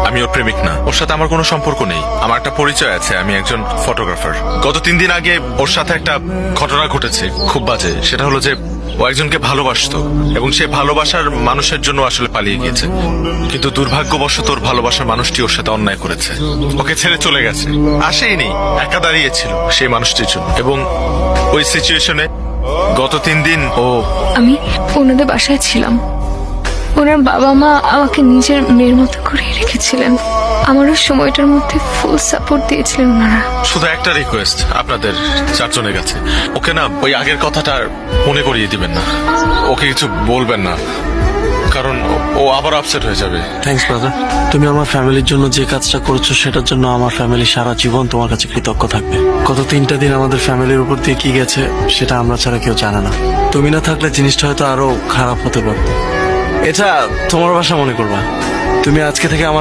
আমি ওর প্রেমিক না, ওর সাথে আমার কোনো সম্পর্ক নেই। আমার একটা পরিচয় আছে, আমি একজন ফটোগ্রাফার। গত 3 দিন আগে ওর সাথে একটা ঘটনা ঘটেছে, খুব বাজে। সেটা হলো যে ও একজনকে ভালোবাসতো এবং সে ভালোবাসার মানুষের জন্য আসলে পালিয়ে গিয়েছে, কিন্তু দুর্ভাগ্যবশত ওর ভালোবাসার মানুষটি ওর সাথে অন্যায় করেছে, ওকে ছেড়ে চলে গেছে। আসেইনি, একা দাঁড়িয়েছিল সেই মানুষটির জন্য। এবং ওই সিচুয়েশনে গত 3 দিন ও আমি ওনাদের বাসায় ছিলাম। ওনার বাবা মা আমাকে নিজের মেয়ের মতো করে রেখেছিলেন। আমার ওই সময়টার মধ্যে ফুল সাপোর্ট দিয়েছিলেন ওনারা। শুধু একটা রিকোয়েস্ট আপনাদের 4 জনের কাছে, ওকে না ওই আগের কথাটা মনে করিয়ে দিবেন না, ওকে কিছু বলবেন না, কারণ ও আবার আপসেট হয়ে যাবে। থ্যাঙ্কস ব্রাদার, তুমি আমার ফ্যামিলির জন্য যে কাজটা করেছো সেটার জন্য আমার ফ্যামিলি সারা জীবন তোমার কাছে কৃতজ্ঞ থাকবে। গত 3টা দিন আমাদের ফ্যামিলির উপর দিয়ে কি গেছে সেটা আমরা ছাড়া কেউ জানে না। তুমি না থাকলে জিনিসটা হয়তো আরো খারাপ হতে পারত। এটা তোমার বাসা মনে করবা। তুমি আজকে থেকে আমার